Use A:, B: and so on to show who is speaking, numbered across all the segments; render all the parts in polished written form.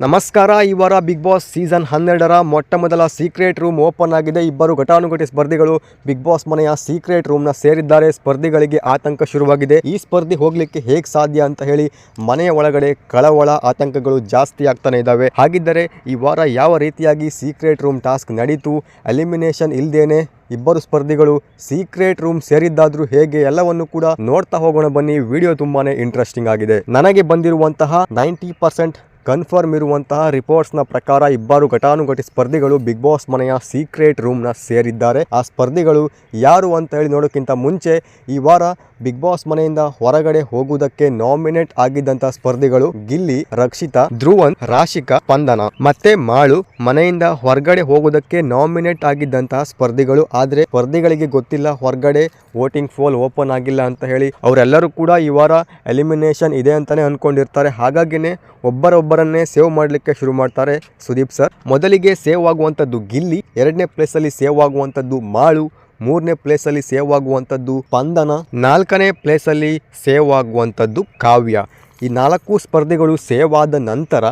A: ನಮಸ್ಕಾರ. ಈ ವಾರ ಬಿಗ್ ಬಾಸ್ ಸೀಸನ್ 12ರ ಮೊಟ್ಟಮೊದಲ ಸೀಕ್ರೆಟ್ ರೂಮ್ ಓಪನ್ ಆಗಿದೆ. ಇಬ್ಬರು ಘಟಾನುಘಟಿ ಸ್ಪರ್ಧಿಗಳು ಬಿಗ್ ಬಾಸ್ ಮನೆಯ ಸೀಕ್ರೆಟ್ ರೂಮ್ನ ಸೇರಿದ್ದಾರೆ. ಸ್ಪರ್ಧಿಗಳಿಗೆ ಆತಂಕ ಶುರುವಾಗಿದೆ. ಈ ಸ್ಪರ್ಧೆ ಹೋಗ್ಲಿಕ್ಕೆ ಹೇಗೆ ಸಾಧ್ಯ ಅಂತ ಹೇಳಿ ಮನೆಯ ಒಳಗಡೆ ಕಳವಳ, ಆತಂಕಗಳು ಜಾಸ್ತಿ ಆಗ್ತಾನೆ ಇದ್ದಾವೆ. ಹಾಗಿದ್ದರೆ ಈ ವಾರ ಯಾವ ರೀತಿಯಾಗಿ ಸೀಕ್ರೆಟ್ ರೂಮ್ ಟಾಸ್ಕ್ ನಡೀತು, ಎಲಿಮಿನೇಷನ್ ಇಲ್ದೇನೆ ಇಬ್ಬರು ಸ್ಪರ್ಧಿಗಳು ಸೀಕ್ರೆಟ್ ರೂಮ್ ಸೇರಿದ್ದಾದ್ರೂ ಹೇಗೆ, ಎಲ್ಲವನ್ನು ಕೂಡ ನೋಡ್ತಾ ಹೋಗೋಣ ಬನ್ನಿ. ವಿಡಿಯೋ ತುಂಬಾನೇ ಇಂಟ್ರೆಸ್ಟಿಂಗ್ ಆಗಿದೆ. ನನಗೆ ಬಂದಿರುವಂತಹ 90% ಕನ್ಫರ್ಮ್ ಇರುವಂತಹ ರಿಪೋರ್ಟ್ಸ್ನ ಪ್ರಕಾರ ಇಬ್ಬರು ಘಟಾನುಘಟಿ ಸ್ಪರ್ಧಿಗಳು ಬಿಗ್ ಬಾಸ್ ಮನೆಯ ಸೀಕ್ರೆಟ್ ರೂಮ್ನ ಸೇರಿದ್ದಾರೆ. ಆ ಸ್ಪರ್ಧಿಗಳು ಯಾರು ಅಂತ ಹೇಳಿ ನೋಡೋಕ್ಕಿಂತ ಮುಂಚೆ ಈ ವಾರ ಬಿಗ್ ಬಾಸ್ ಮನೆಯಿಂದ ಹೊರಗಡೆ ಹೋಗುವುದಕ್ಕೆ ನಾಮಿನೇಟ್ ಆಗಿದ್ದಂತ ಸ್ಪರ್ಧಿಗಳು ಗಿಲ್ಲಿ, ರಕ್ಷಿತಾ, ಧ್ರುವನ್, ರಾಶಿಕಾ, ಸ್ಪಂದನ ಮತ್ತೆ ಮಾಳು ಮನೆಯಿಂದ ಹೊರಗಡೆ ಹೋಗುವುದಕ್ಕೆ ನಾಮಿನೇಟ್ ಆಗಿದ್ದಂತಹ ಸ್ಪರ್ಧಿಗಳು. ಆದ್ರೆ ಸ್ಪರ್ಧಿಗಳಿಗೆ ಗೊತ್ತಿಲ್ಲ ಹೊರಗಡೆ ವೋಟಿಂಗ್ ಪೋಲ್ ಓಪನ್ ಆಗಿಲ್ಲ ಅಂತ ಹೇಳಿ. ಅವರೆಲ್ಲರೂ ಕೂಡ ಈ ವಾರ ಎಲಿಮಿನೇಷನ್ ಇದೆ ಅಂತಾನೆ ಅನ್ಕೊಂಡಿರ್ತಾರೆ. ಹಾಗಾಗಿನೇ ಒಬ್ಬರೊಬ್ಬರನ್ನೇ ಸೇವ್ ಮಾಡಲಿಕ್ಕೆ ಶುರು ಮಾಡ್ತಾರೆ ಸುದೀಪ್ ಸರ್. ಮೊದಲಿಗೆ ಸೇವ್ ಆಗುವಂಥದ್ದು ಗಿಲ್ಲಿ, 2ನೇ ಪ್ಲೇಸಲ್ಲಿ ಸೇವ್ ಆಗುವಂಥದ್ದು ಮಾಳು, 3ನೇ ಪ್ಲೇಸಲ್ಲಿ ಸೇವ್ ಆಗುವಂಥದ್ದು ಸ್ಪಂದನ, 4ನೇ ಪ್ಲೇಸಲ್ಲಿ ಸೇವ್ ಆಗುವಂಥದ್ದು ಕಾವ್ಯ. ಈ 4 ಸ್ಪರ್ಧಿಗಳು ಸೇವ್ ಆದ ನಂತರ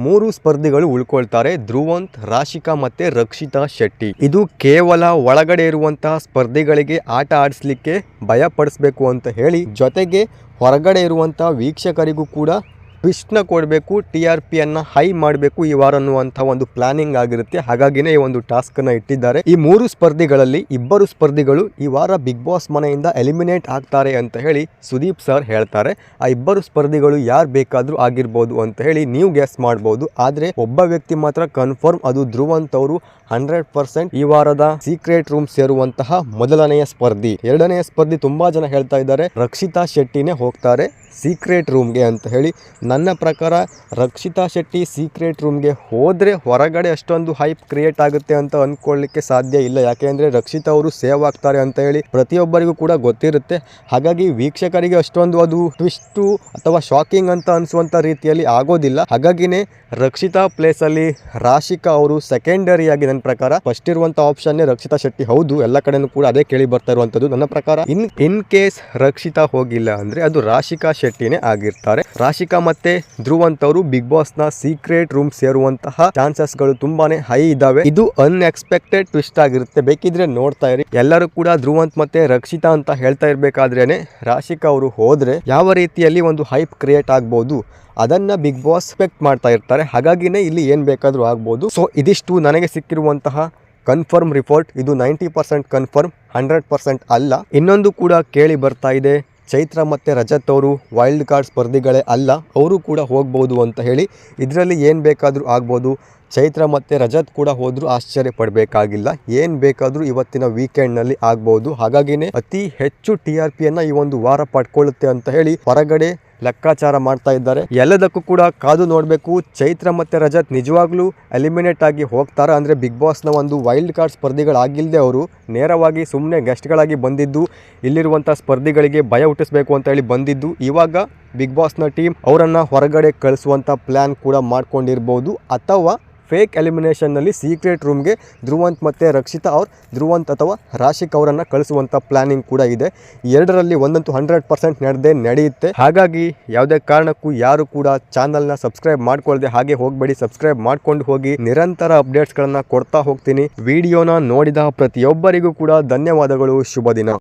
A: 3 ಸ್ಪರ್ಧಿಗಳು ಉಳ್ಕೊಳ್ತಾರೆ, ಧ್ರುವಂತ್, ರಾಶಿಕಾ ಮತ್ತೆ ರಕ್ಷಿತಾ ಶೆಟ್ಟಿ. ಇದು ಕೇವಲ ಒಳಗಡೆ ಇರುವಂತಹ ಸ್ಪರ್ಧಿಗಳಿಗೆ ಆಟ ಆಡಿಸ್ಲಿಕ್ಕೆ ಭಯ ಪಡಿಸ್ಬೇಕು ಅಂತ ಹೇಳಿ, ಜೊತೆಗೆ ಹೊರಗಡೆ ಇರುವಂತಹ ವೀಕ್ಷಕರಿಗೂ ಕೂಡ ಟ್ವಿಸ್ಟ್ನ ಕೊಡಬೇಕು, TRPಯನ್ನು ಹೈ ಮಾಡಬೇಕು ಈ ವಾರ ಅನ್ನುವಂಥ ಒಂದು ಪ್ಲಾನಿಂಗ್ ಆಗಿರುತ್ತೆ. ಹಾಗಾಗಿನೇ ಈ ಒಂದು ಟಾಸ್ಕನ್ನು ಇಟ್ಟಿದ್ದಾರೆ. ಈ 3 ಸ್ಪರ್ಧಿಗಳಲ್ಲಿ ಇಬ್ಬರು ಸ್ಪರ್ಧಿಗಳು ಈ ವಾರ ಬಿಗ್ ಬಾಸ್ ಮನೆಯಿಂದ ಎಲಿಮಿನೇಟ್ ಆಗ್ತಾರೆ ಅಂತ ಹೇಳಿ ಸುದೀಪ್ ಸರ್ ಹೇಳ್ತಾರೆ. ಆ ಇಬ್ಬರು ಸ್ಪರ್ಧಿಗಳು ಯಾರು ಬೇಕಾದರೂ ಆಗಿರ್ಬೋದು ಅಂತ ಹೇಳಿ ನೀವು ಗೆಸ್ ಮಾಡ್ಬೋದು. ಆದರೆ ಒಬ್ಬ ವ್ಯಕ್ತಿ ಮಾತ್ರ ಕನ್ಫರ್ಮ್, ಅದು ಧ್ರುವಂತ್ ಅವರು 100% ಈ ವಾರದ ಸೀಕ್ರೆಟ್ ರೂಮ್ ಸೇರುವಂತಹ ಮೊದಲನೆಯ ಸ್ಪರ್ಧಿ. 2ನೇ ಸ್ಪರ್ಧಿ ತುಂಬಾ ಜನ ಹೇಳ್ತಾ ಇದ್ದಾರೆ ರಕ್ಷಿತಾ ಶೆಟ್ಟಿನೇ ಹೋಗ್ತಾರೆ ಸೀಕ್ರೆಟ್ ರೂಮ್ಗೆ ಅಂತ ಹೇಳಿ. ನನ್ನ ಪ್ರಕಾರ ರಕ್ಷಿತಾ ಶೆಟ್ಟಿ ಸೀಕ್ರೆಟ್ ರೂಮ್ಗೆ ಹೋದರೆ ಹೊರಗಡೆ ಅಷ್ಟೊಂದು ಹೈಪ್ ಕ್ರಿಯೇಟ್ ಆಗುತ್ತೆ ಅಂತ ಅಂದ್ಕೊಳ್ಳಿಕ್ಕೆ ಸಾಧ್ಯ ಇಲ್ಲ. ಯಾಕೆಂದರೆ ರಕ್ಷಿತಾ ಅವರು ಸೇವ್ ಆಗ್ತಾರೆ ಅಂತ ಹೇಳಿ ಪ್ರತಿಯೊಬ್ಬರಿಗೂ ಕೂಡ ಗೊತ್ತಿರುತ್ತೆ. ಹಾಗಾಗಿ ವೀಕ್ಷಕರಿಗೆ ಅಷ್ಟೊಂದು ಅದು ಟ್ವಿಸ್ಟು ಅಥವಾ ಶಾಕಿಂಗ್ ಅಂತ ಅನಿಸುವಂಥ ರೀತಿಯಲ್ಲಿ ಆಗೋದಿಲ್ಲ. ಹಾಗಾಗಿನೇ ರಕ್ಷಿತಾ ಪ್ಲೇಸಲ್ಲಿ ರಾಶಿಕಾ ಅವರು ಸೆಕೆಂಡರಿಯಾಗಿ, ನನ್ನ ಪ್ರಕಾರ ಫಸ್ಟ್ ಇರುವಂಥ ಆಪ್ಷನ್ನೇ ರಕ್ಷಿತಾ ಶೆಟ್ಟಿ. ಹೌದು, ಎಲ್ಲ ಕಡೆನೂ ಕೂಡ ಅದೇ ಕೇಳಿ ಬರ್ತಾ ಇರುವಂಥದ್ದು. ನನ್ನ ಪ್ರಕಾರ ಇನ್ ಕೇಸ್ ರಕ್ಷಿತಾ ಹೋಗಿಲ್ಲ ಅಂದರೆ ಅದು ರಾಶಿಕಾ ಶೆಟ್ಟಿನೇ ಆಗಿರ್ತಾರೆ. ರಾಶಿಕಾ ಮತ್ತೆ ಧ್ರುವಂತ್ ಅವರು ಬಿಗ್ ಬಾಸ್ ನ ಸೀಕ್ರೆಟ್ ರೂಮ್ ಸೇರುವಂತಹ ಚಾನ್ಸಸ್ ಗಳು ತುಂಬಾನೇ ಹೈ ಇದಾವೆ. ಇದು ಅನ್ಎಕ್ಸ್ಪೆಕ್ಟೆಡ್ ಟ್ವಿಸ್ಟ್ ಆಗಿರುತ್ತೆ. ಬೇಕಿದ್ರೆ ನೋಡ್ತಾ ಇರಿ. ಎಲ್ಲರೂ ಕೂಡ ಧ್ರುವಂತ್ ಮತ್ತೆ ರಕ್ಷಿತಾ ಅಂತ ಹೇಳ್ತಾ ಇರ್ಬೇಕಾದ್ರೇನೆ ರಾಶಿಕಾ ಅವರು ಹೋದ್ರೆ ಯಾವ ರೀತಿಯಲ್ಲಿ ಒಂದು ಹೈಪ್ ಕ್ರಿಯೇಟ್ ಆಗ್ಬಹುದು ಅದನ್ನ ಬಿಗ್ ಬಾಸ್ ಎಕ್ಸ್ಪೆಕ್ಟ್ ಮಾಡ್ತಾ ಇರ್ತಾರೆ. ಹಾಗಾಗಿನೇ ಇಲ್ಲಿ ಏನ್ ಬೇಕಾದ್ರೂ ಆಗ್ಬಹುದು. ಸೊ ಇದಿಷ್ಟು ನನಗೆ ಸಿಕ್ಕಿರುವಂತಹ ಕನ್ಫರ್ಮ್ ರಿಪೋರ್ಟ್. ಇದು 90% ಕನ್ಫರ್ಮ್, 100% ಅಲ್ಲ. ಇನ್ನೊಂದು ಕೂಡ ಕೇಳಿ ಬರ್ತಾ ಇದೆ, ಚೈತ್ರ ಮತ್ತು ರಜತ್ ಅವರು ವೈಲ್ಡ್ ಕಾರ್ಡ್ ಸ್ಪರ್ಧಿಗಳೇ ಅಲ್ಲ, ಅವರು ಕೂಡ ಹೋಗ್ಬೋದು ಅಂತ ಹೇಳಿ. ಇದರಲ್ಲಿ ಏನು ಬೇಕಾದರೂ ಆಗ್ಬೋದು. ಚೈತ್ರ ಮತ್ತು ರಜತ್ ಕೂಡ ಹೋದರೂ ಆಶ್ಚರ್ಯ ಪಡಬೇಕಾಗಿಲ್ಲ. ಏನು ಬೇಕಾದರೂ ಇವತ್ತಿನ ವೀಕೆಂಡ್ನಲ್ಲಿ ಆಗ್ಬೋದು. ಹಾಗಾಗಿನೇ ಅತಿ ಹೆಚ್ಚು TRPಯನ್ನು ಈ ಒಂದು ವಾರ ಪಡ್ಕೊಳ್ಳುತ್ತೆ ಅಂತ ಹೇಳಿ ಹೊರಗಡೆ ಲೆಕ್ಕಾಚಾರ ಮಾಡ್ತಾ ಇದ್ದಾರೆ. ಎಲ್ಲದಕ್ಕೂ ಕೂಡ ಕಾದು ನೋಡಬೇಕು. ಚೈತ್ರ ಮತ್ತು ರಜತ್ ನಿಜವಾಗ್ಲೂ ಎಲಿಮಿನೇಟ್ ಆಗಿ ಹೋಗ್ತಾರಾ ಅಂದರೆ ಬಿಗ್ ಬಾಸ್ನ ಒಂದು ವೈಲ್ಡ್ ಕಾರ್ಡ್ ಸ್ಪರ್ಧಿಗಳಾಗಿಲ್ಲದೆ ಅವರು ನೇರವಾಗಿ ಸುಮ್ಮನೆ ಗೆಸ್ಟ್ಗಳಾಗಿ ಬಂದಿದ್ದು, ಇಲ್ಲಿರುವಂಥ ಸ್ಪರ್ಧಿಗಳಿಗೆ ಭಯ ಹುಟ್ಟಿಸ್ಬೇಕು ಅಂತ ಹೇಳಿ ಬಂದಿದ್ದು, ಇವಾಗ ಬಿಗ್ ಬಾಸ್ನ ಟೀಮ್ ಅವರನ್ನು ಹೊರಗಡೆ ಕಳಿಸುವಂಥ ಪ್ಲ್ಯಾನ್ ಕೂಡ ಮಾಡ್ಕೊಂಡಿರ್ಬೋದು. ಅಥವಾ ಫೇಕ್ ಎಲಿಮಿನೇಷನ್ನಲ್ಲಿ ಸೀಕ್ರೆಟ್ ರೂಮ್ಗೆ ಧ್ರುವಂತ್ ಮತ್ತು ರಕ್ಷಿತಾ ಅವ್ರು ಧ್ರುವಂತ್ ಅಥವಾ ರಾಶಿಕ್ ಅವರನ್ನು ಕಳಿಸುವಂಥ ಪ್ಲಾನಿಂಗ್ ಕೂಡ ಇದೆ. ಎರಡರಲ್ಲಿ ಒಂದಂತೂ 100% ನಡೆಯುತ್ತೆ. ಹಾಗಾಗಿ ಯಾವುದೇ ಕಾರಣಕ್ಕೂ ಯಾರು ಕೂಡ ಚಾನಲ್ನ ಸಬ್ಸ್ಕ್ರೈಬ್ ಮಾಡ್ಕೊಳ್ಳದೆ ಹಾಗೆ ಹೋಗಬೇಡಿ. ಸಬ್ಸ್ಕ್ರೈಬ್ ಮಾಡ್ಕೊಂಡು ಹೋಗಿ. ನಿರಂತರ ಅಪ್ಡೇಟ್ಸ್ಗಳನ್ನು ಕೊಡ್ತಾ ಹೋಗ್ತೀನಿ. ವಿಡಿಯೋನ ನೋಡಿದ ಪ್ರತಿಯೊಬ್ಬರಿಗೂ ಕೂಡ ಧನ್ಯವಾದಗಳು. ಶುಭ ದಿನ.